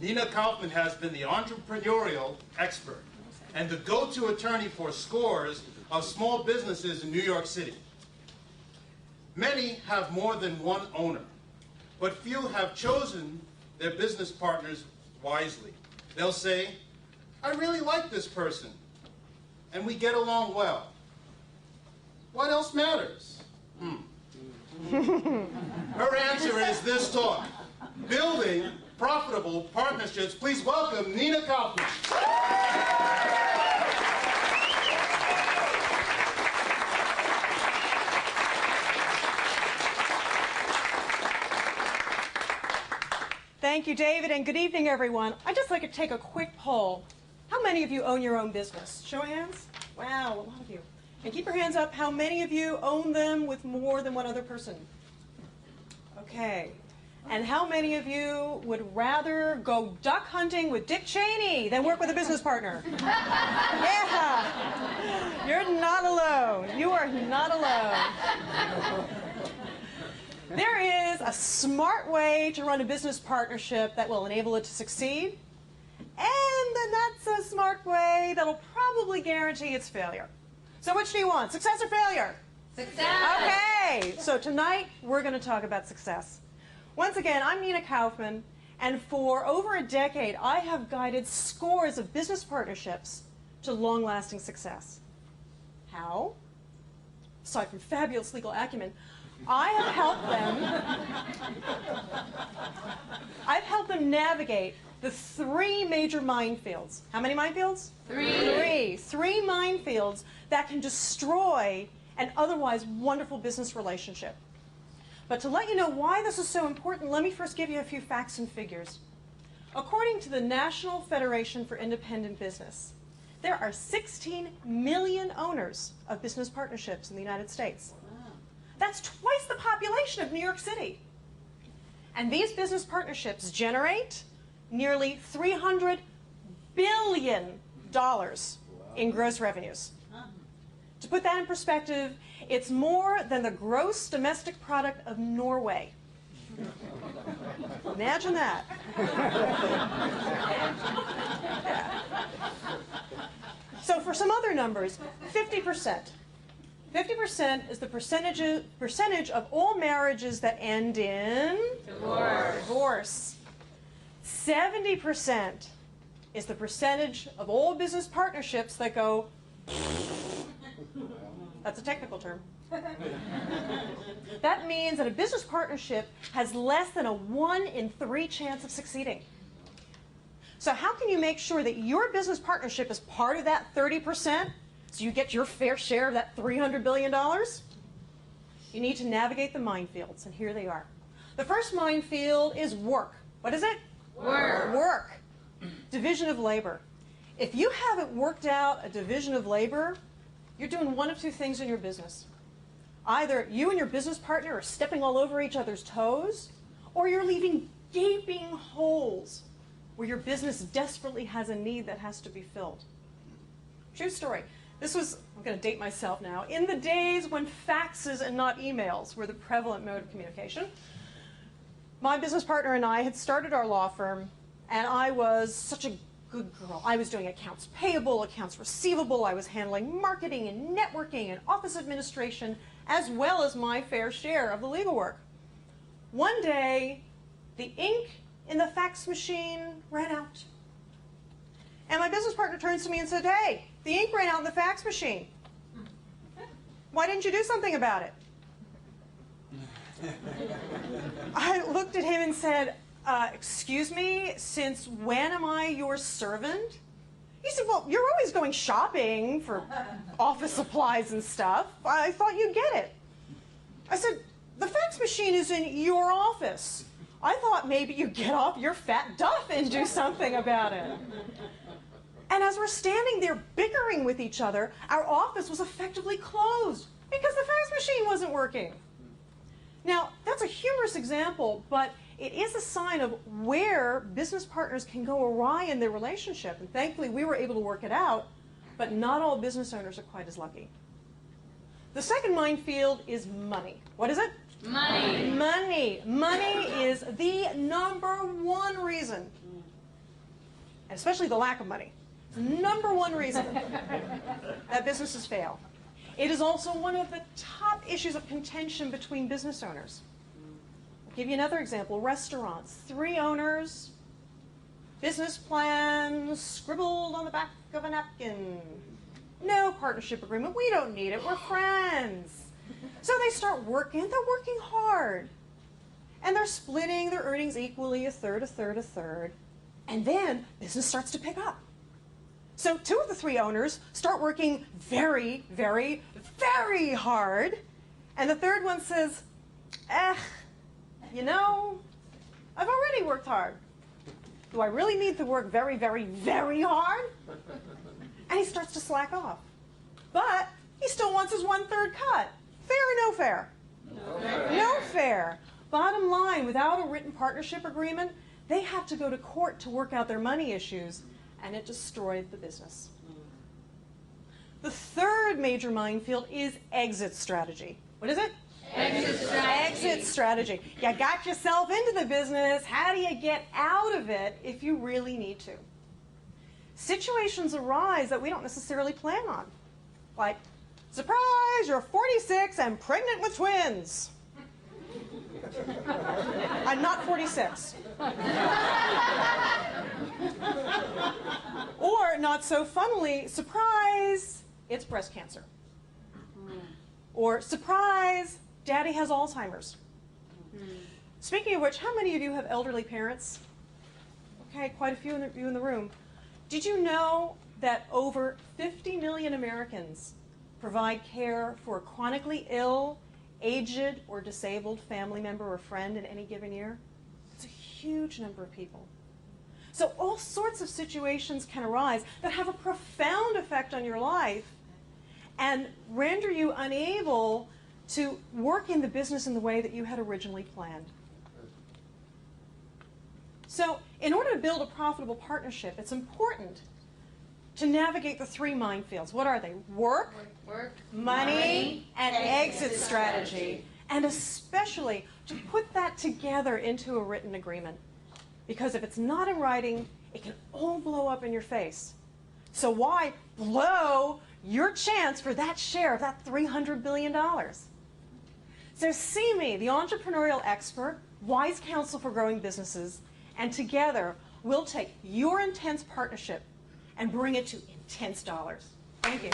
Nina Kaufman has been the entrepreneurial expert and the go-to attorney for scores of small businesses in New York City. Many have more than one owner, but few have chosen their business partners wisely. They'll say, I really like this person, and we get along well. What else matters? Her answer is this talk, building profitable partnerships. Please welcome Nina Kaufman. Thank you, David, and good evening, everyone. I'd just like to take a quick poll. How many of you own your own business? Show of hands. Wow, a lot of you. And keep your hands up. How many of you own them with more than one other person? Okay. And how many of you would rather go duck hunting with Dick Cheney than work with a business partner? Yeah. You're not alone. You are not alone. There is a smart way to run a business partnership that will enable it to succeed, and a not so smart way that'll probably guarantee its failure. So which do you want, success or failure? Success! Okay, so tonight we're going to talk about success. Once again, I'm Nina Kaufman, and for over a decade I have guided scores of business partnerships to long-lasting success. How? Aside from fabulous legal acumen, I've helped them navigate the three major minefields. How many minefields? Three. Three minefields that can destroy an otherwise wonderful business relationship. But to let you know why this is so important, let me first give you a few facts and figures. According to the National Federation for Independent Business, there are 16 million owners of business partnerships in the United States. That's twice the population of New York City. And these business partnerships generate nearly $300 billion in gross revenues. To put that in perspective, it's more than the gross domestic product of Norway. Imagine that. Yeah. So for some other numbers, 50%. 50% is the percentage of all marriages that end in divorce. 70% is the percentage of all business partnerships that go. That's a technical term. That means that a business partnership has less than a 1 in 3 chance of succeeding. So how can you make sure that your business partnership is part of that 30%? So you get your fair share of that $300 billion? You need to navigate the minefields, and here they are. The first minefield is work. What is it? Work. Work. Division of labor. If you haven't worked out a division of labor, you're doing one of two things in your business. Either you and your business partner are stepping all over each other's toes, or you're leaving gaping holes where your business desperately has a need that has to be filled. True story. This was, I'm going to date myself now, in the days when faxes and not emails were the prevalent mode of communication. My business partner and I had started our law firm, and I was such a good girl. I was doing accounts payable, accounts receivable, I was handling marketing and networking and office administration, as well as my fair share of the legal work. One day, the ink in the fax machine ran out. And my business partner turns to me and said, hey, the ink ran out in the fax machine. Why didn't you do something about it? I looked at him and said, excuse me, since when am I your servant? He said, well, you're always going shopping for office supplies and stuff. I thought you'd get it. I said, the fax machine is in your office. I thought maybe you'd get off your fat duff and do something about it. And as we're standing there bickering with each other, our office was effectively closed because the fax machine wasn't working. Now, that's a humorous example, but it is a sign of where business partners can go awry in their relationship. And thankfully, we were able to work it out, but not all business owners are quite as lucky. The second minefield is money. What is it? Money. Money. Money is the #1 reason and especially the lack of money. It's the number one reason that businesses fail. It is also one of the top issues of contention between business owners. I'll give you another example. Restaurants. 3 owners, business plan scribbled on the back of a napkin. No partnership agreement. We don't need it. We're friends. So they start working. They're working hard. And they're splitting their earnings equally, a third, a third, a third. And then business starts to pick up. So 2 of the 3 owners start working very, very, very hard. And the third one says, you know, I've already worked hard. Do I really need to work very, very, very hard? And he starts to slack off. But he still wants his 1/3 cut. Fair or no fair? No fair. No fair. Bottom line, without a written partnership agreement, they have to go to court to work out their money issues, and it destroyed the business. The third major minefield is exit strategy. What is it? Exit strategy. Exit strategy. You got yourself into the business. How do you get out of it if you really need to? Situations arise that we don't necessarily plan on. Like, surprise, you're 46 and pregnant with twins. I'm not 46. Or, not so funnily, surprise, it's breast cancer. Or, surprise, daddy has Alzheimer's. Speaking of which, how many of you have elderly parents? Okay, quite a few of you in the room. Did you know that over 50 million Americans provide care for a chronically ill, aged, or disabled family member or friend in any given year? It's a huge number of people. So all sorts of situations can arise that have a profound effect on your life and render you unable to work in the business in the way that you had originally planned. So in order to build a profitable partnership, it's important to navigate the 3 minefields. What are they? Work, money, and exit strategy. And especially to put that together into a written agreement. Because if it's not in writing, it can all blow up in your face. So why blow your chance for that share of that $300 billion? So see me, the entrepreneurial expert, wise counsel for growing businesses, and together we'll take your intense partnership and bring it to intense dollars. Thank you.